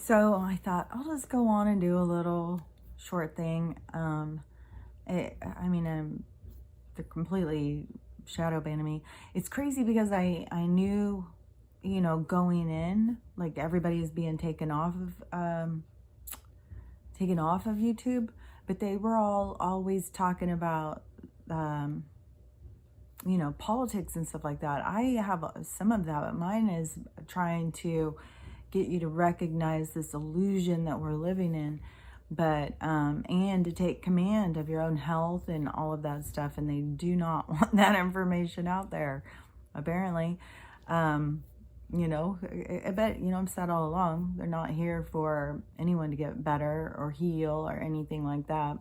So I thought I'll just go on and do a little short thing. They're completely shadow banning me. It's crazy because I knew, going in, like everybody is being taken off of YouTube, but they were all always talking about politics and stuff like that. I have some of that, but mine is trying to get you to recognize this illusion that we're living in, but and to take command of your own health and all of that stuff. And they do not want that information out there, apparently. I bet, I've said all along, they're not here for anyone to get better or heal or anything like that.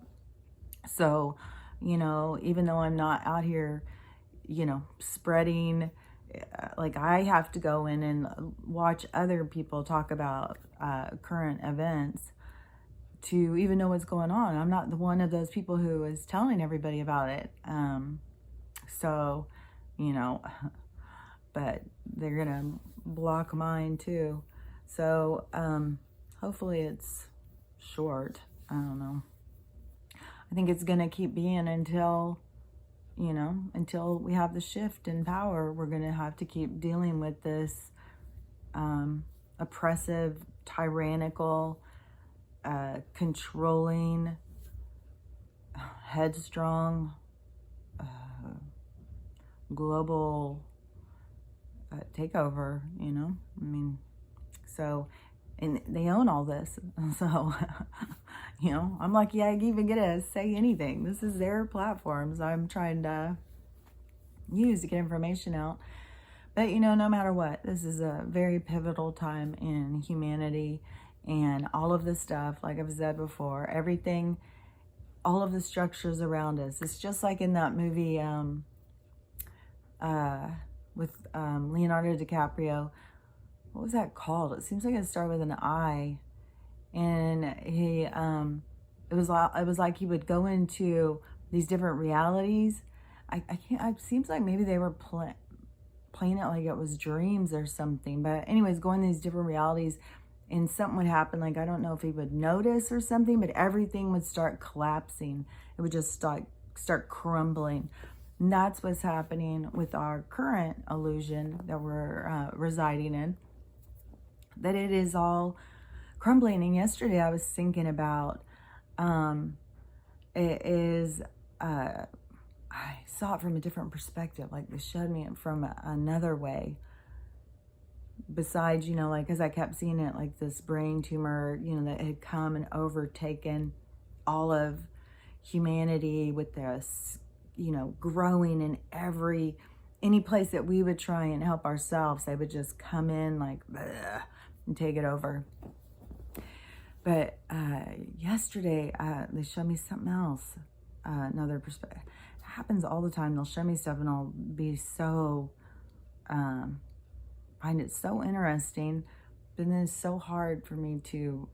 So, even though I'm not out here, spreading, like I have to go in and watch other people talk about current events to even know what's going on. I'm not the one of those people who is telling everybody about it. So, but they're going to block mine too. So, hopefully it's short. I don't know. I think it's going to keep being until we have the shift in power. We're going to have to keep dealing with this oppressive, tyrannical, controlling, headstrong, global takeover, so, and they own all this. So, I'm lucky I even get to say anything. This is their platforms I'm trying to use to get information out. But, no matter what, this is a very pivotal time in humanity, and all of this stuff, like I've said before, everything, all of the structures around us. It's just like in that movie with Leonardo DiCaprio. What was that called? It seems like it started with an I. And he, it was like he would go into these different realities. I can't, it seems like maybe they were playing it like it was dreams or something. But anyways, going to these different realities, and something would happen. Like, I don't know if he would notice or something, but everything would start collapsing. It would just start crumbling. And that's what's happening with our current illusion that we're residing in. That it is all crumbling. And yesterday I was thinking about, I saw it from a different perspective. Like, they showed me it from another way. Besides, because I kept seeing it like this brain tumor, that had come and overtaken all of humanity with this, growing in any place that we would try and help ourselves. They would just come in like, bleh, and take it over. But yesterday, they showed me something else, another perspective. It happens all the time. They'll show me stuff and I'll be so, find it so interesting, but then it's so hard for me to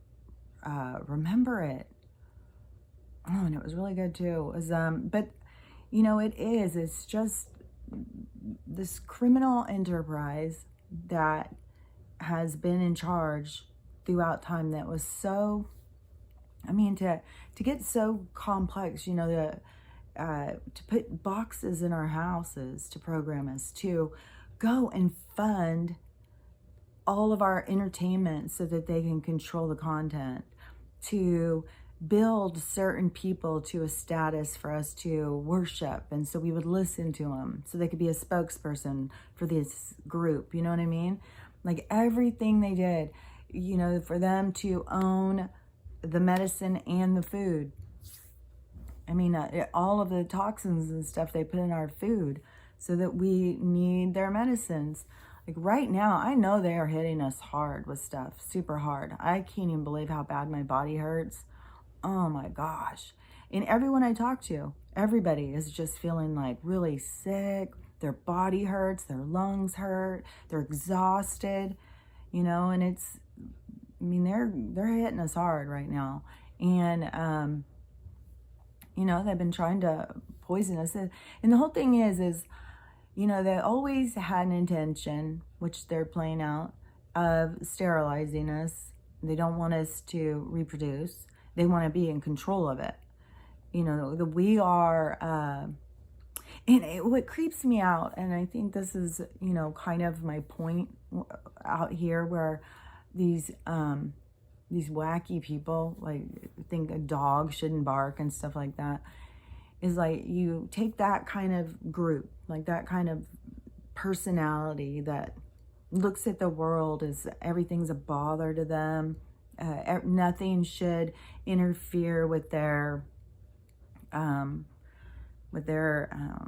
remember it. Oh, and it was really good too. It was, but it's just this criminal enterprise that has been in charge throughout time that was so, to get so complex, to put boxes in our houses to program us, to go and fund all of our entertainment so that they can control the content, to build certain people to a status for us to worship, and so we would listen to them so they could be a spokesperson for this group. You know what I mean? Like, everything they did, for them to own the medicine and the food. All of the toxins and stuff they put in our food so that we need their medicines. Like, right now, I know they are hitting us hard with stuff, super hard. I can't even believe how bad my body hurts. Oh my gosh. And everyone I talk to, everybody is just feeling like really sick. Their body hurts, their lungs hurt, they're exhausted, and it's, they're hitting us hard right now. And, they've been trying to poison us. And the whole thing is, they always had an intention, which they're playing out, of sterilizing us They don't want us to reproduce. They want to be in control of it. You know, we are, what creeps me out, and I think this is, you know, kind of my point out here, where these wacky people, like, think a dog shouldn't bark and stuff like that, is like, you take that kind of group, like that kind of personality that looks at the world as everything's a bother to them. Nothing should interfere with their, I don't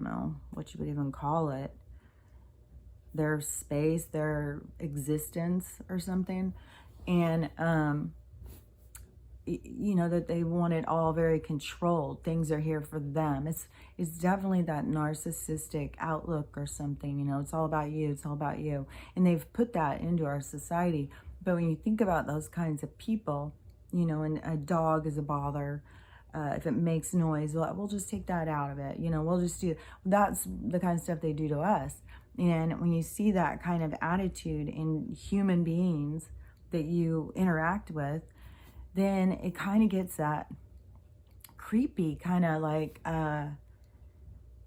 know what you would even call it, their space, their existence or something. And, you know, that they want it all very controlled. Things are here for them. It's definitely that narcissistic outlook or something, you know, it's all about you, it's all about you. And they've put that into our society. But when you think about those kinds of people, you know, and a dog is a bother, if it makes noise, we'll just take that out of it. You know, we'll just do, that's the kind of stuff they do to us. And when you see that kind of attitude in human beings that you interact with, then it kind of gets that creepy kind of like,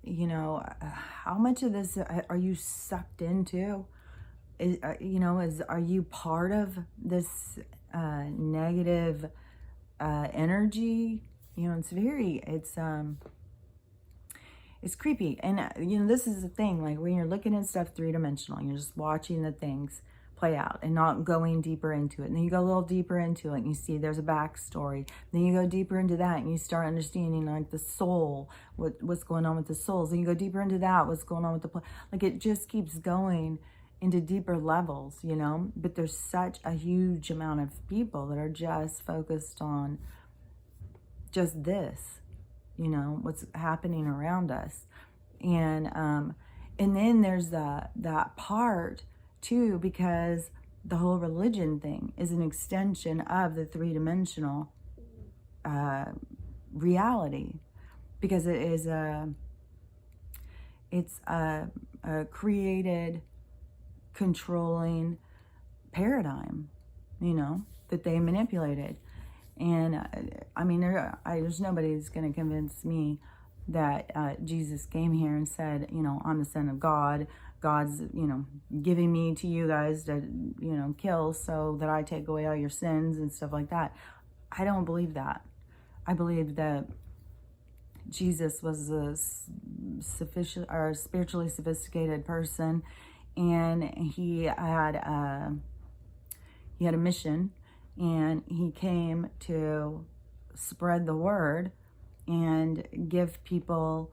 you know, how much of this are you sucked into? You know, are you part of this negative energy? You know, it's creepy. And, you know, this is the thing, like when you're looking at stuff three-dimensional, you're just watching the things play out and not going deeper into it. And then you go a little deeper into it and you see there's a backstory. Then you go deeper into that and you start understanding like the soul, what's going on with the souls. Then you go deeper into that, what's going on with the, like it just keeps going into deeper levels, you know. But there's such a huge amount of people that are just focused on just this, you know, what's happening around us. And then there's that part too, because the whole religion thing is an extension of the three-dimensional reality, because it's a created, controlling paradigm, you know, that they manipulated. And I mean, there's nobody that's going to convince me that Jesus came here and said, you know, I'm the Son of God. God's, you know, giving me to you guys to, you know, kill so that I take away all your sins and stuff like that. I don't believe that. I believe that Jesus was a spiritually sophisticated person, and he had a mission, and he came to spread the word and give people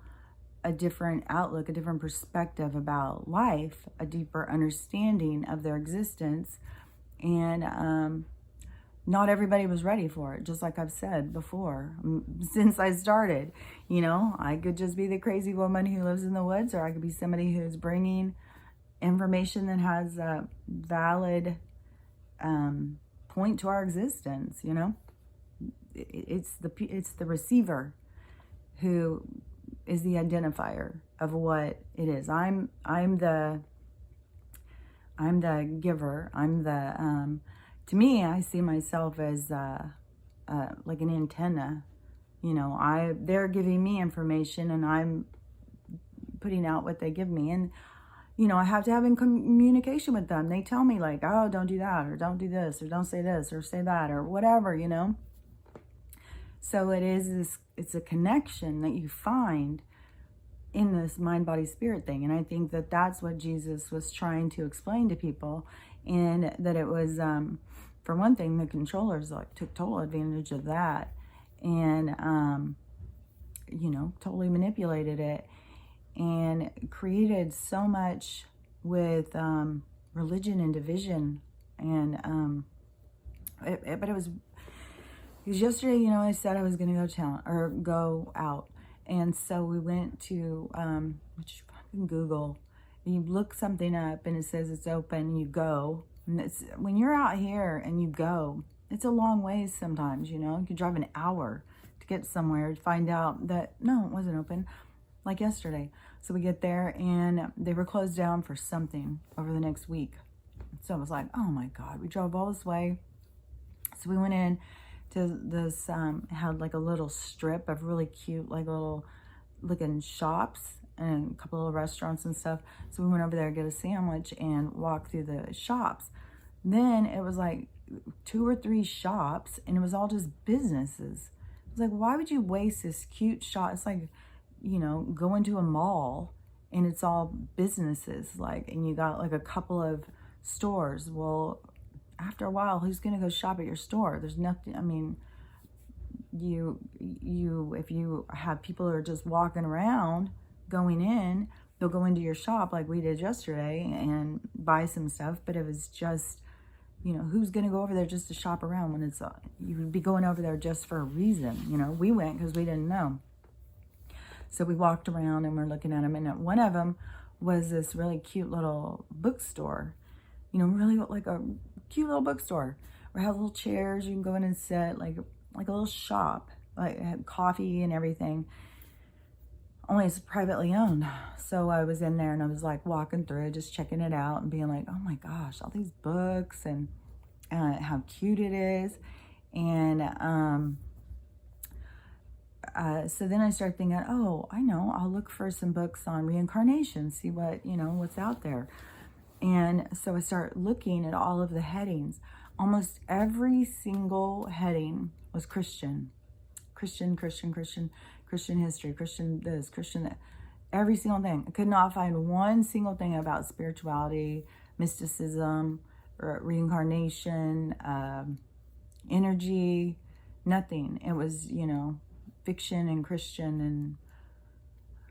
a different outlook, a different perspective about life, a deeper understanding of their existence. And not everybody was ready for it, just like I've said before, since I started. You know, I could just be the crazy woman who lives in the woods, or I could be somebody who's bringing information that has a valid point to our existence, you know. It's the receiver who is the identifier of what it is. I'm the giver. I'm the to me, I see myself as like an antenna. You know, they're giving me information, and I'm putting out what they give me. And you know, I have to have in communication with them. They tell me like, oh, don't do that, or don't do this, or don't say this, or say that, or whatever, you know. So it's a connection that you find in this mind, body, spirit thing. And I think that that's what Jesus was trying to explain to people. And that it was, for one thing, the controllers like took total advantage of that, and, you know, totally manipulated it, and created so much with religion and division. And but it was because yesterday, you know, I said I was going to go out, and so we went to which fucking Google. You look something up and it says it's open. You go, and when you're out here and you go, it's a long ways sometimes. You know, you could drive an hour to get somewhere to find out that no, it wasn't open. Like yesterday. So we get there and they were closed down for something over the next week. So I was like, oh my God, we drove all this way. So we went in to this, had like a little strip of really cute, like little looking shops and a couple of restaurants and stuff. So we went over there to get a sandwich and walk through the shops. Then it was like 2 or 3 shops, and it was all just businesses. It's like, why would you waste this cute shop? It's like, go into a mall and it's all businesses, like, and you got like a couple of stores. Well, after a while, who's gonna go shop at your store? There's nothing. I mean, if you have people that are just walking around going in, they'll go into your shop like we did yesterday and buy some stuff. But it was just, who's going to go over there just to shop around when it's, you would be going over there just for a reason. We went because we didn't know. So we walked around and we're looking at them. And one of them was this really cute little bookstore, really like a cute little bookstore where it had little chairs. You can go in and sit like a little shop, like it had coffee and everything. Only it's privately owned. So I was in there and I was like walking through, just checking it out and being like, oh my gosh, all these books and how cute it is. And so then I started thinking, oh, I know, I'll look for some books on reincarnation, see what, what's out there. And so I start looking at all of the headings. Almost every single heading was Christian history, Christian this, Christian that, every single thing. I could not find one single thing about spirituality, mysticism, or reincarnation, energy, nothing. It was, fiction and Christian and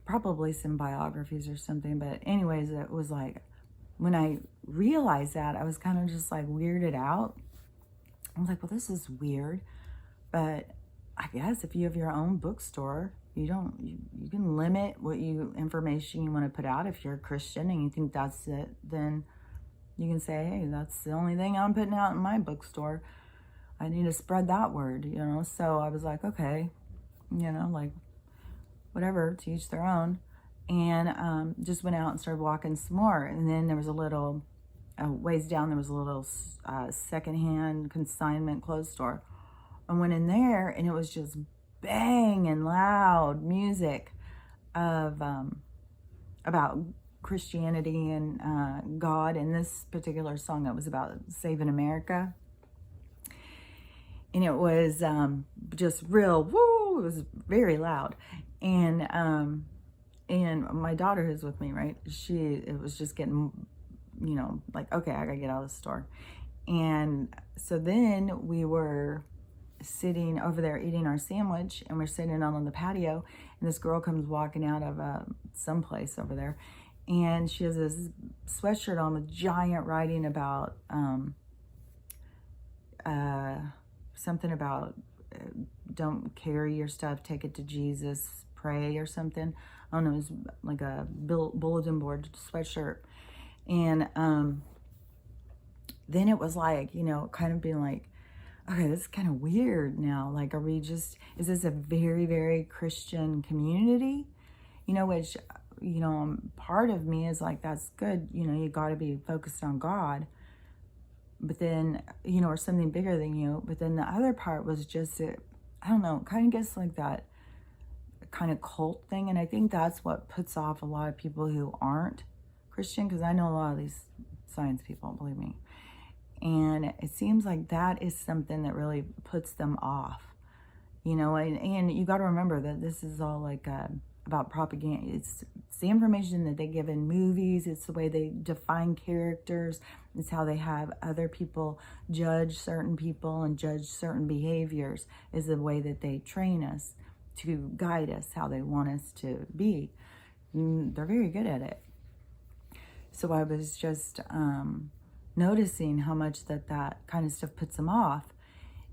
probably some biographies or something. But anyways, it was like, when I realized that, I was kind of just like weirded out. I was like, well, this is weird, but I guess if you have your own bookstore, you can limit what information you want to put out. If you're a Christian and you think that's it, then you can say, hey, that's the only thing I'm putting out in my bookstore. I need to spread that word, So I was like, okay, like whatever, to each their own. And just went out and started walking some more. And then there was a little, ways down, there was a little secondhand consignment clothes store. I went in there and it was just bang and loud music of about Christianity and God. And this particular song that was about saving America. And it was just real, woo, it was very loud. And my daughter who's with me, right? It was just getting, like, okay, I gotta get out of the store. And so then we were sitting over there eating our sandwich, and we're sitting on the patio, and this girl comes walking out of someplace over there, and she has this sweatshirt on with giant writing about something about don't carry your stuff, take it to Jesus, pray or something. I don't know, it was like a bulletin board sweatshirt. And then it was like, kind of being like, okay, this is kind of weird now. Like, is this a very, very Christian community? Which, part of me is like, that's good. You got to be focused on God. But then, or something bigger than you. But then the other part was just, I don't know, kind of gets like that kind of cult thing. And I think that's what puts off a lot of people who aren't Christian. Because I know a lot of these science people, believe me. And it seems like that is something that really puts them off, and you got to remember that this is all like about propaganda. It's the information that they give in movies. It's the way they define characters. It's how they have other people judge certain people and judge certain behaviors, is the way that they train us to guide us how they want us to be. And they're very good at it. So I was just noticing how much that kind of stuff puts them off.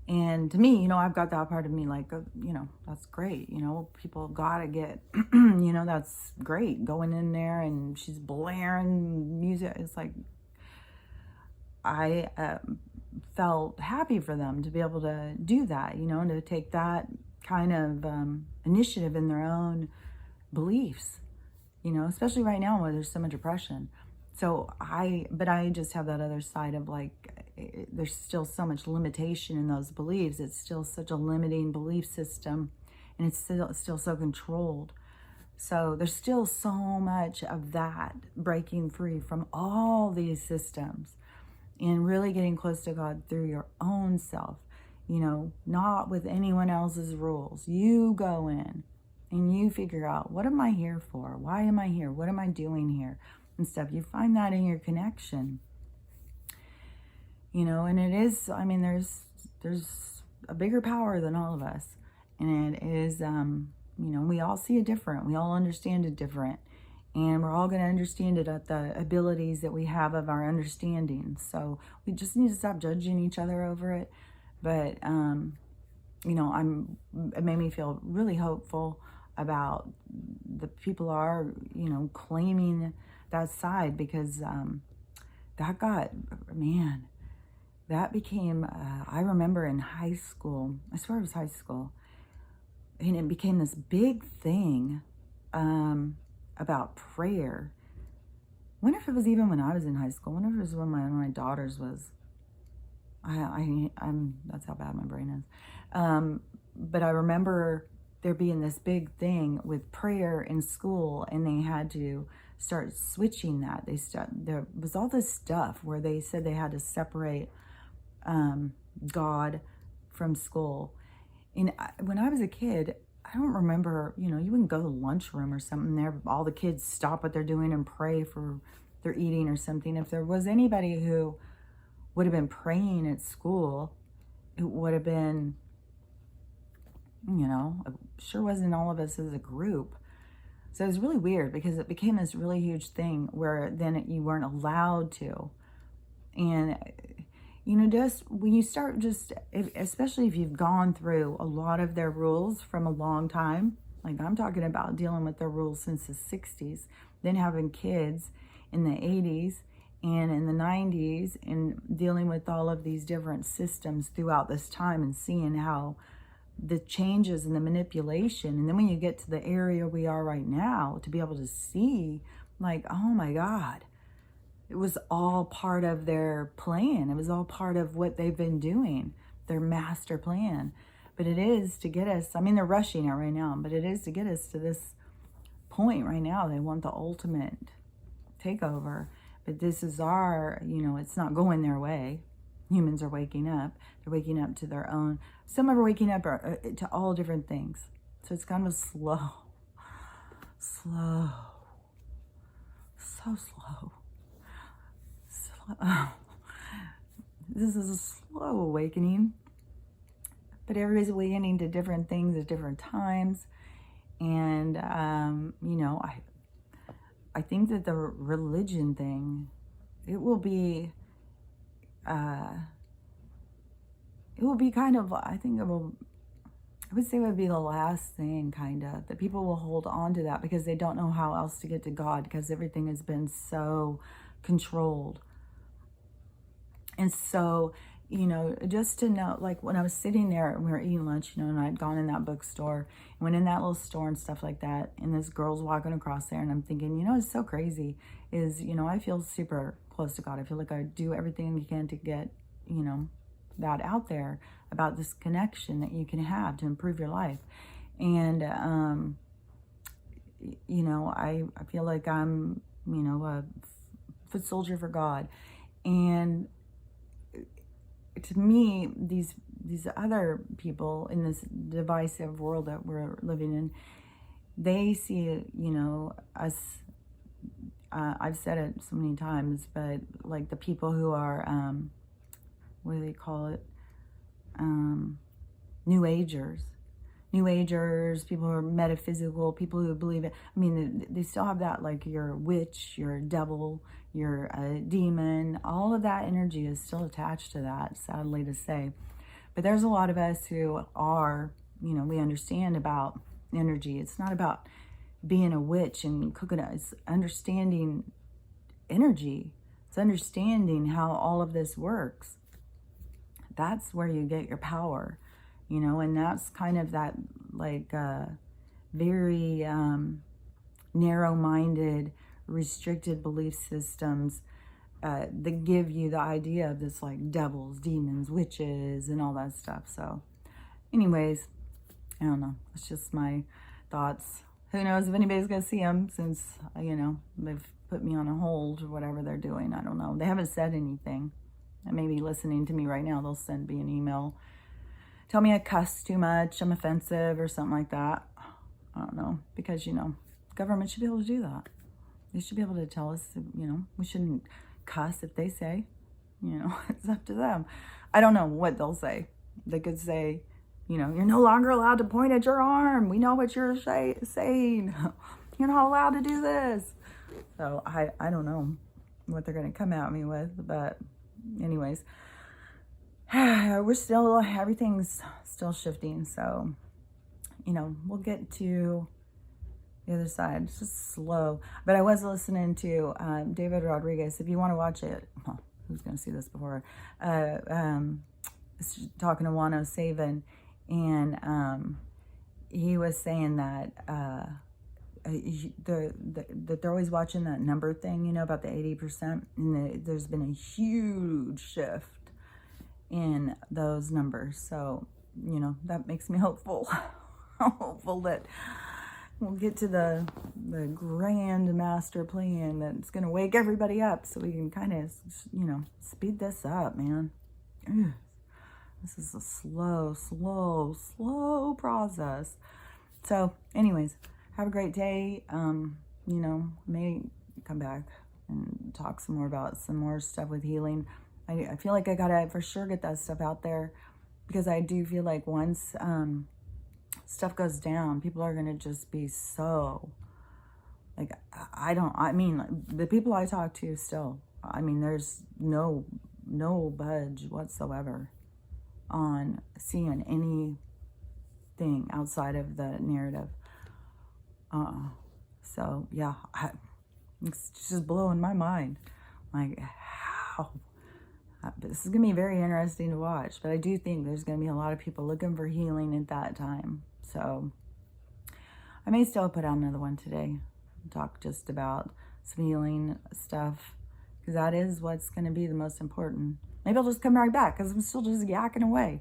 And to me, I've got that part of me like, that's great. People gotta get, that's great. Going in there and she's blaring music. It's like, I felt happy for them to be able to do that, and to take that kind of initiative in their own beliefs, especially right now where there's so much oppression. So I just have that other side of like, there's still so much limitation in those beliefs. It's still such a limiting belief system, and it's still so controlled. So there's still so much of that, breaking free from all these systems and really getting close to God through your own self, not with anyone else's rules. You go in and you figure out, what am I here for? Why am I here? What am I doing here? And stuff. You find that in your connection. And it is, there's a bigger power than all of us. And it is, we all see it different. We all understand it different. And we're all going to understand it at the abilities that we have of our understanding. So we just need to stop judging each other over it. But, it made me feel really hopeful about the people are, claiming that side, because that became, I remember in high school, I swear it was high school, and it became this big thing about prayer. I wonder if it was even when I was in high school. I wonder if it was when my daughters was. That's how bad my brain is. But I remember there being this big thing with prayer in school, and they had to start switching that. There was all this stuff where they said they had to separate God from school. And when I was a kid, I don't remember, you wouldn't go to the lunchroom or something there. All the kids stop what they're doing and pray for their eating or something. If there was anybody who would have been praying at school, it would have been, it sure wasn't all of us as a group. So it was really weird, because it became this really huge thing where then you weren't allowed to. And just when you start, especially if you've gone through a lot of their rules from a long time, like I'm talking about dealing with their rules since the 60s, then having kids in the 80s and in the 90s, and dealing with all of these different systems throughout this time, and seeing how the changes and the manipulation. And then when you get to the area we are right now, to be able to see, like, oh my God, it was all part of their plan. It was all part of what they've been doing, their master plan. But it is to get us, they're rushing it right now, but it is to get us to this point right now. They want the ultimate takeover. But this is our, it's not going their way. Humans are waking up. They're waking up to their own. Some are waking up to all different things. So it's kind of slow. So slow. This is a slow awakening, but everybody's awakening to different things at different times. And I think that the religion thing, it will be kind of, I would say it would be the last thing, kind of, that people will hold on to that, because they don't know how else to get to God, because everything has been so controlled. And so, just to know, like when I was sitting there and we were eating lunch, and I'd gone in that bookstore, went in that little store and stuff like that, and this girl's walking across there, and I'm thinking, it's so crazy, is, I feel super close to God. I feel like I do everything you can to get, that out there, about this connection that you can have to improve your life. And, I feel like I'm, a foot soldier for God. And to me, these other people in this divisive world that we're living in, they see, us, I've said it so many times, but like the people who are, what do they call it? New Agers, people who are metaphysical, people who believe it. They still have that, like you're a witch, you're a devil, you're a demon. All of that energy is still attached to that, sadly to say. But there's a lot of us who are, we understand about energy. It's not about being a witch and cooking it. It's understanding energy. It's understanding how all of this works. That's where you get your power, and that's kind of that, like, very narrow-minded, restricted belief systems they give you the idea of this like devils, demons, witches, and all that stuff. So anyways, I don't know. It's just my thoughts. Who knows if anybody's going to see them, since, you know, they've put me on a hold or whatever they're doing. I don't know. They haven't said anything. And maybe listening to me right now, they'll send me an email. Tell me I cuss too much, I'm offensive, or something like that. I don't know. Because, you know, government should be able to do that. They should be able to tell us, you know, we shouldn't cuss if they say, you know, it's up to them. I don't know what they'll say. They could say, you know, you're no longer allowed to point at your arm. We know what you're saying. You're not allowed to do this. So I don't know what they're going to come at me with. But anyways, everything's still shifting. So, you know, we'll get to the other side. It's just slow. But I was listening to David Rodriguez. If you want to watch it, well, who's going to see this before? Talking to Juan O'Savin. And he was saying that that they're always watching that number thing, you know, about the 80%. And there's been a huge shift in those numbers. So, you know, that makes me hopeful. Hopeful that we'll get to the grand master plan that's going to wake everybody up so we can kind of, you know, speed this up, man. Ugh. This is a slow process. So anyways, have a great day. You know, may come back and talk some more about some more stuff with healing. I feel like I gotta for sure get that stuff out there, because I do feel like once stuff goes down, people are gonna just be so, like, I mean, the people I talk to still, I mean, there's no budge whatsoever on seeing anything outside of the narrative. So yeah, it's just blowing my mind. Like, how? This is gonna be very interesting to watch, but I do think there's gonna be a lot of people looking for healing at that time. So I may still put out another one today, talk just about some healing stuff, because that is what's gonna be the most important. Maybe I'll just come right back, because I'm still just yakking away.